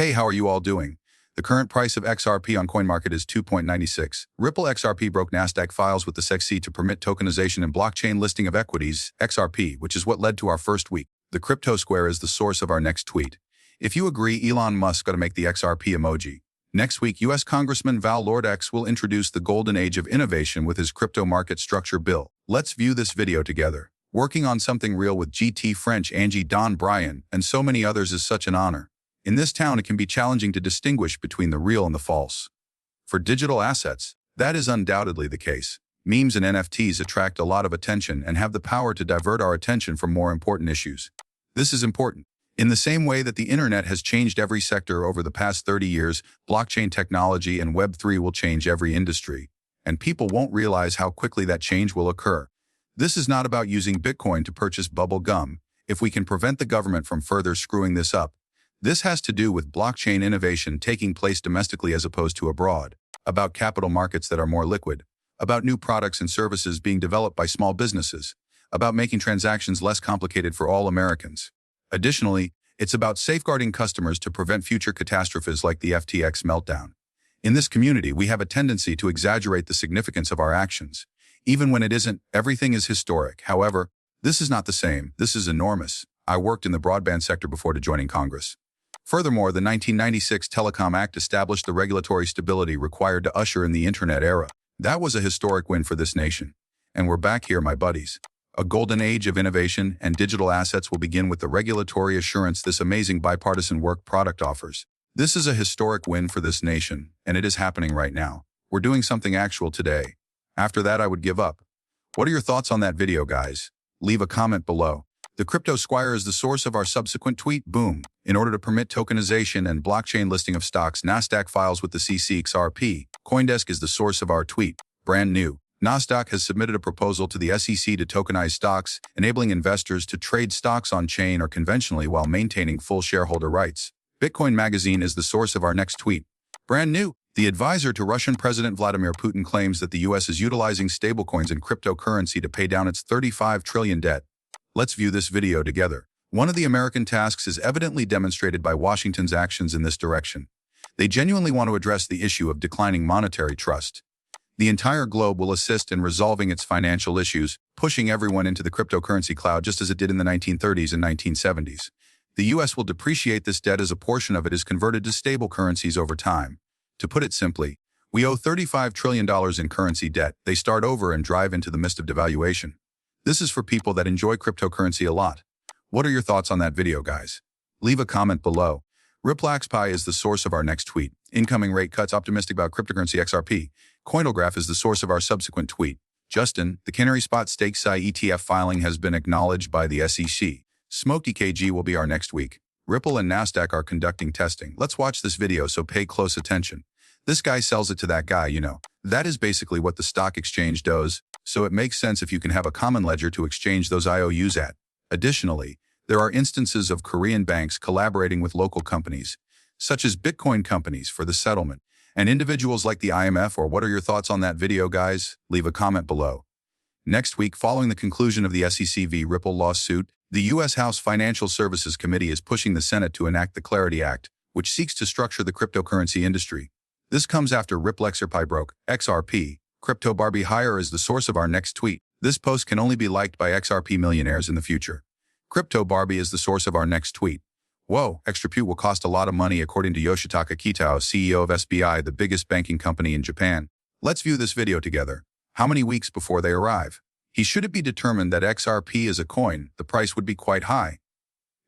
Hey, how are you all doing? The current price of XRP on CoinMarket is 2.96. Ripple XRP broke Nasdaq files with the SEC to permit tokenization and blockchain listing of equities, XRP, which is what led to our first week. The crypto square is the source of our next tweet. If you agree, Elon Musk got to make the XRP emoji. Next week, U.S. Congressman Val Lord X will introduce the golden age of innovation with his crypto market structure bill. Let's view this video together. Working on something real with GT French, Angie, Don Brian, and so many others is such an honor. In this town, it can be challenging to distinguish between the real and the false. For digital assets, that is undoubtedly the case. Memes and NFTs attract a lot of attention and have the power to divert our attention from more important issues. This is important. In the same way that the internet has changed every sector over the past 30 years, blockchain technology and Web3 will change every industry, and people won't realize how quickly that change will occur. This is not about using Bitcoin to purchase bubble gum. If we can prevent the government from further screwing this up, this has to do with blockchain innovation taking place domestically as opposed to abroad, about capital markets that are more liquid, about new products and services being developed by small businesses, about making transactions less complicated for all Americans. Additionally, it's about safeguarding customers to prevent future catastrophes like the FTX meltdown. In this community, we have a tendency to exaggerate the significance of our actions. Even when it isn't, everything is historic. However, this is not the same. This is enormous. I worked in the broadband sector before joining Congress. Furthermore, the 1996 Telecom Act established the regulatory stability required to usher in the internet era. That was a historic win for this nation. And we're back here, my buddies. A golden age of innovation and digital assets will begin with the regulatory assurance this amazing bipartisan work product offers. This is a historic win for this nation, and it is happening right now. We're doing something actual today. After that, I would give up. What are your thoughts on that video, guys? Leave a comment below. The Crypto Squire is the source of our subsequent tweet, boom. In order to permit tokenization and blockchain listing of stocks, Nasdaq files with the XRP. Coindesk is the source of our tweet, brand new. Nasdaq has submitted a proposal to the SEC to tokenize stocks, enabling investors to trade stocks on-chain or conventionally while maintaining full shareholder rights. Bitcoin Magazine is the source of our next tweet, brand new. The advisor to Russian President Vladimir Putin claims that the U.S. is utilizing stablecoins and cryptocurrency to pay down its $35 trillion debt. Let's view this video together. One of the American tasks is evidently demonstrated by Washington's actions in this direction. They genuinely want to address the issue of declining monetary trust. The entire globe will assist in resolving its financial issues, pushing everyone into the cryptocurrency cloud just as it did in the 1930s and 1970s. The U.S. will depreciate this debt as a portion of it is converted to stable currencies over time. To put it simply, we owe $35 trillion in currency debt. They start over and drive into the mist of devaluation. This is for people that enjoy cryptocurrency a lot. What are your thoughts on that video, guys? Leave a comment below. RippleXPie is the source of our next tweet. Incoming rate cuts optimistic about cryptocurrency XRP. Cointelegraph is the source of our subsequent tweet. Justin, the Canary Spot Stakes ETF filing has been acknowledged by the SEC. Smoked EKG will be our next week. Ripple and Nasdaq are conducting testing. Let's watch this video, so pay close attention. This guy sells it to that guy, you know. That is basically what the stock exchange does, so it makes sense if you can have a common ledger to exchange those IOUs at. Additionally, there are instances of Korean banks collaborating with local companies, such as Bitcoin companies, for the settlement, and individuals like the IMF. Or what are your thoughts on that video, guys? Leave a comment below. Next week, following the conclusion of the SEC v. Ripple lawsuit, the U.S. House Financial Services Committee is pushing the Senate to enact the Clarity Act, which seeks to structure the cryptocurrency industry. This comes after Ripple XRP broke XRP. Crypto Barbie Hire is the source of our next tweet. This post can only be liked by XRP millionaires in the future. Crypto Barbie is the source of our next tweet. Whoa, XRP will cost a lot of money according to Yoshitaka Kitao, CEO of SBI, the biggest banking company in Japan. Let's view this video together. How many weeks before they arrive? Should it be determined that XRP is a coin, the price would be quite high.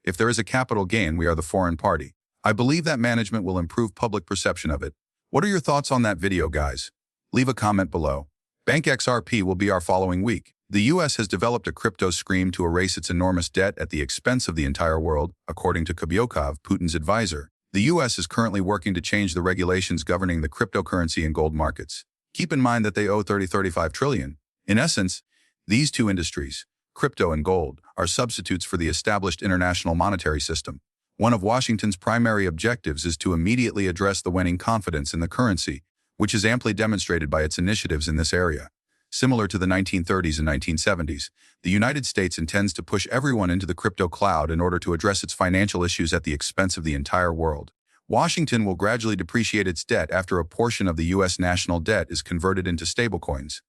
If there is a capital gain, we are the foreign party. I believe that management will improve public perception of it. What are your thoughts on that video, guys? Leave a comment below. Bank XRP will be our following week. The U.S. has developed a crypto scheme to erase its enormous debt at the expense of the entire world, according to Kubyokov, Putin's advisor. The U.S. is currently working to change the regulations governing the cryptocurrency and gold markets. Keep in mind that they owe $35 trillion. In essence, these two industries, crypto and gold, are substitutes for the established international monetary system. One of Washington's primary objectives is to immediately address the waning confidence in the currency, which is amply demonstrated by its initiatives in this area. Similar to the 1930s and 1970s, the United States intends to push everyone into the crypto cloud in order to address its financial issues at the expense of the entire world. Washington will gradually depreciate its debt after a portion of the U.S. national debt is converted into stablecoins.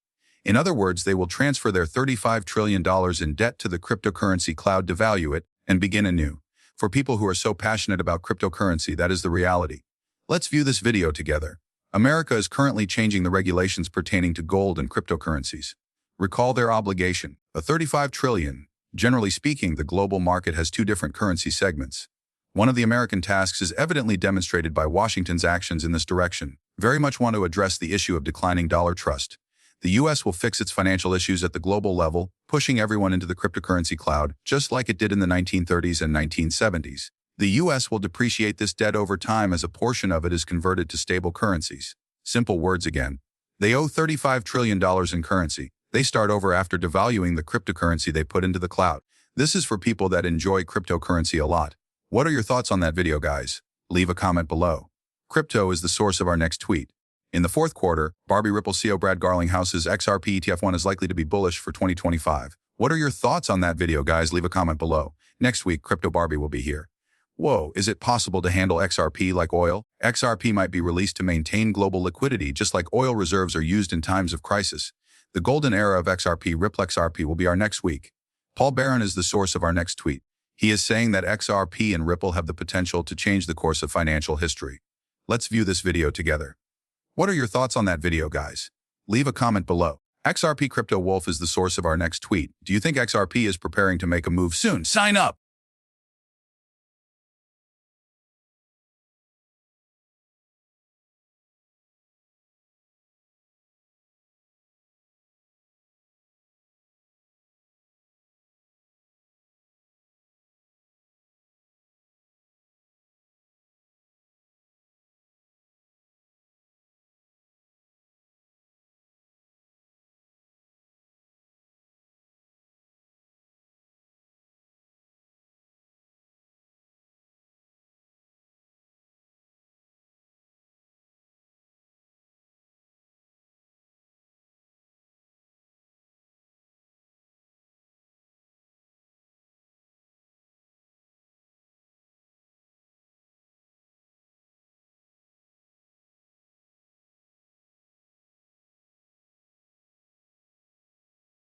In other words, they will transfer their $35 trillion in debt to the cryptocurrency cloud to value it and begin anew. For people who are so passionate about cryptocurrency, that is the reality. Let's view this video together. America is currently changing the regulations pertaining to gold and cryptocurrencies. Recall their obligation, a $35 trillion. Generally speaking, the global market has two different currency segments. One of the American tasks is evidently demonstrated by Washington's actions in this direction. Very much want to address the issue of declining dollar trust. The U.S. will fix its financial issues at the global level, pushing everyone into the cryptocurrency cloud, just like it did in the 1930s and 1970s. The U.S. will depreciate this debt over time as a portion of it is converted to stable currencies. Simple words again. They owe $35 trillion in currency. They start over after devaluing the cryptocurrency they put into the cloud. This is for people that enjoy cryptocurrency a lot. What are your thoughts on that video, guys? Leave a comment below. Crypto is the source of our next tweet. In the fourth quarter, Barbie Ripple CEO Brad Garlinghouse's XRP ETF1 is likely to be bullish for 2025. What are your thoughts on that video, guys? Leave a comment below. Next week, Crypto Barbie will be here. Whoa, is it possible to handle XRP like oil? XRP might be released to maintain global liquidity, just like oil reserves are used in times of crisis. The golden era of XRP, Ripple XRP, will be our next week. Paul Barron is the source of our next tweet. He is saying that XRP and Ripple have the potential to change the course of financial history. Let's view this video together. What are your thoughts on that video, guys? Leave a comment below. XRP Crypto Wolf is the source of our next tweet. Do you think XRP is preparing to make a move soon? Sign up!